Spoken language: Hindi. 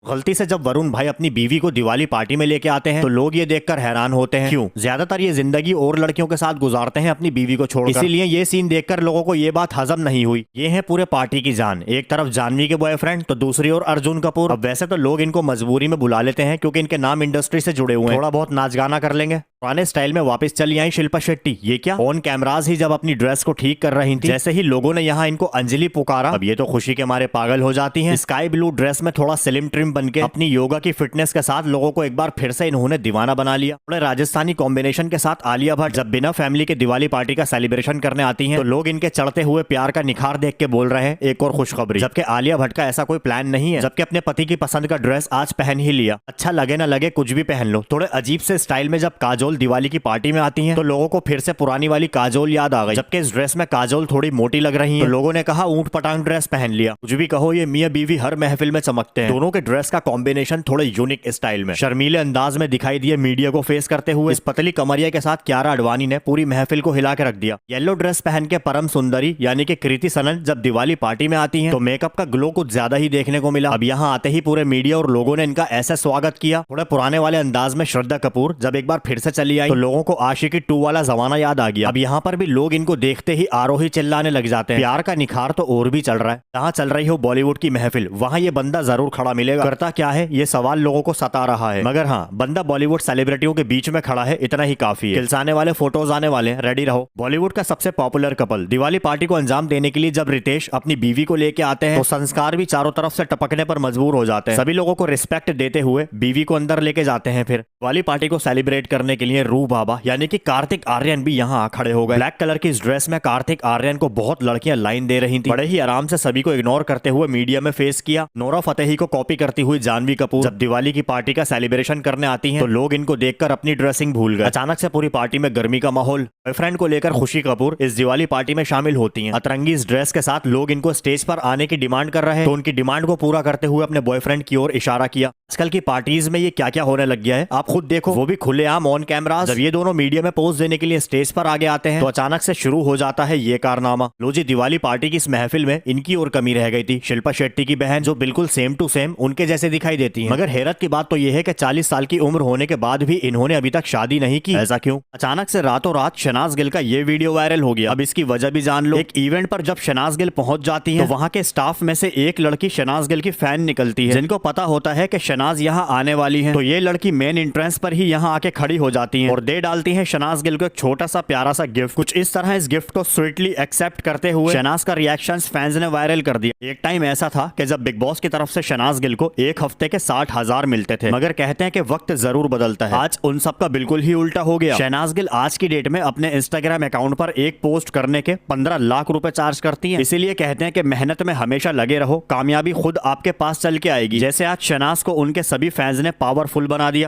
गलती से जब वरुण भाई अपनी बीवी को दिवाली पार्टी में लेके आते हैं तो लोग ये देखकर हैरान होते हैं। क्यों? ज्यादातर ये जिंदगी और लड़कियों के साथ गुजारते हैं अपनी बीवी को छोड़कर। इसीलिए ये सीन देखकर लोगों को ये बात हजम नहीं हुई। ये है पूरे पार्टी की जान, एक तरफ जानवी के बॉयफ्रेंड तो दूसरी ओर अर्जुन कपूर। अब वैसे तो लोग इनको मजबूरी में बुला लेते हैं क्योंकि इनके नाम इंडस्ट्री से जुड़े हुए हैं, थोड़ा बहुत नाच गाना कर लेंगे। पुराने स्टाइल में वापस चली आई शिल्पा शेट्टी। ये क्या, ऑन कैमरास ही जब अपनी ड्रेस को ठीक कर रही थी, जैसे ही लोगों ने यहाँ इनको अंजलि पुकारा, अब ये तो खुशी के मारे पागल हो जाती हैं। स्काई ब्लू ड्रेस में थोड़ा स्लिम ट्रिम बनके अपनी योगा की फिटनेस के साथ लोगों को एक बार फिर से इन्होंने दीवाना बना लिया। थोड़े राजस्थानी कॉम्बिनेशन के साथ आलिया भट्ट जब बिना फैमिली के दिवाली पार्टी का सेलिब्रेशन करने आती हैं तो लोग इनके चढ़ते हुए प्यार का निखार देख के बोल रहे हैं एक और खुशखबरी। जबकि आलिया भट्ट का ऐसा कोई प्लान नहीं है, जबकि अपने पति की पसंद का ड्रेस आज पहन ही लिया। अच्छा लगे ना लगे कुछ भी पहन लो। थोड़े अजीब से स्टाइल में जब काजोल दिवाली की पार्टी में आती हैं तो लोगों को फिर से पुरानी वाली काजोल याद आ गई। जबकि इस ड्रेस में काजोल थोड़ी मोटी लग रही है तो लोगों ने कहा ऊंट पटांग ड्रेस पहन लिया। कुछ भी कहो, ये मियां बीवी हर महफिल में चमकते हैं। दोनों के ड्रेस का कॉम्बिनेशन थोड़े यूनिक स्टाइल में शर्मीले अंदाज में दिखाई दिए मीडिया को फेस करते हुए। इस पतली कमरिया के साथ कियारा आडवाणी ने पूरी महफिल को हिला के रख दिया। येलो ड्रेस पहन के परम सुंदरी यानी कि कृति सनन जब दिवाली पार्टी में आती हैं तो मेकअप का ग्लो कुछ ज्यादा ही देखने को मिला। अब यहाँ आते ही पूरे मीडिया और लोगों ने इनका ऐसा स्वागत किया। थोड़े पुराने वाले अंदाज में श्रद्धा कपूर जब एक बार फिर से चली आई तो लोगों को आशिकी 2 वाला जमाना याद आ गया। अब यहाँ पर भी लोग इनको देखते ही आरोही चिल्लाने लग जाते हैं। प्यार का निखार तो और भी चल रहा है। जहाँ चल रही हो बॉलीवुड की महफिल वहाँ ये बंदा जरूर खड़ा मिलेगा। करता क्या है ये सवाल लोगों को सता रहा है, मगर हाँ, बंदा बॉलीवुड सेलिब्रिटियों के बीच में खड़ा है, इतना ही काफी है। खिलसाने वाले फोटोज आने वाले हैं, रेडी रहो। बॉलीवुड का सबसे पॉपुलर कपल दिवाली पार्टी को अंजाम देने के लिए जब रितेश अपनी बीवी को लेके आते हैं तो संस्कार भी चारों तरफ से टपकने पर मजबूर हो जाते हैं। सभी लोगों को रिस्पेक्ट देते हुए बीवी को अंदर लेके जाते हैं। फिर दिवाली पार्टी को सेलिब्रेट करने के लिए रू बाबा यानी कि कार्तिक आर्यन भी यहाँ आ खड़े हो गए। ब्लैक कलर की इस ड्रेस में कार्तिक आर्यन को बहुत लड़कियां लाइन दे रही थी। बड़े ही आराम से सभी को इग्नोर करते हुए मीडिया में फेस किया। नोरा फतेही को कॉपी करती हुई जानवी कपूर जब दिवाली की पार्टी का सेलिब्रेशन करने आती हैं तो लोग इनको देखकर अपनी ड्रेसिंग भूल गए। अचानक से पूरी पार्टी में गर्मी का माहौल। बॉयफ्रेंड को लेकर खुशी कपूर इस दिवाली पार्टी में शामिल होती हैं। अतरंगी इस ड्रेस के साथ लोग इनको स्टेज पर आने की डिमांड कर रहे हैं तो उनकी डिमांड को पूरा करते हुए अपने बॉयफ्रेंड की ओर इशारा किया। आजकल की पार्टीज में ये क्या क्या होने लग गया है आप खुद देखो, वो भी खुलेआम ऑन कैमरा। जब ये दोनों मीडिया में पोज देने के लिए स्टेज पर आगे आते हैं तो अचानक से शुरू हो जाता है ये कारनामा। लो जी, दिवाली पार्टी की इस महफिल में इनकी और कमी रह गई थी शिल्पा शेट्टी की बहन, जो बिल्कुल सेम टू सेम उनके जैसे दिखाई देती है। मगर हैरत की बात तो यह है कि 40 साल की उम्र होने के बाद भी इन्होंने अभी तक शादी नहीं की। ऐसा क्यों? अचानक से रातों रात शहनाज गिल का ये वीडियो वायरल हो गया। अब इसकी वजह भी जान लो। एक इवेंट पर जब शहनाज गिल पहुंच जाती है तो वहां के स्टाफ में से एक लड़की शहनाज गिल की फैन निकलती है। जिनको पता होता है कि शहनाज यहाँ आने वाली है तो ये लड़की मेन एंट्रेंस पर ही यहाँ आके खड़ी हो जाती है और दे डालती है शहनाज गिल को एक छोटा सा प्यारा सा गिफ्ट। कुछ इस तरह इस गिफ्ट को स्वीटली एक्सेप्ट करते हुए शहनाज का रिएक्शन फैंस ने वायरल कर दिया। एक टाइम ऐसा था कि जब बिग बॉस की तरफ से शहनाज गिल को एक हफ्ते के 60,000 मिलते थे, मगर कहते हैं कि वक्त जरूर बदलता है। आज उन सब का बिल्कुल ही उल्टा हो गया। शहनाज गिल आज की डेट में अपने इंस्टाग्राम अकाउंट पर एक पोस्ट करने के 15 लाख रुपए चार्ज करती है। इसीलिए कहते हैं कि मेहनत में हमेशा लगे रहो, कामयाबी खुद आपके पास चल के आएगी। जैसे आज शहनाज को उनके सभी फैंस ने पावरफुल बना दिया।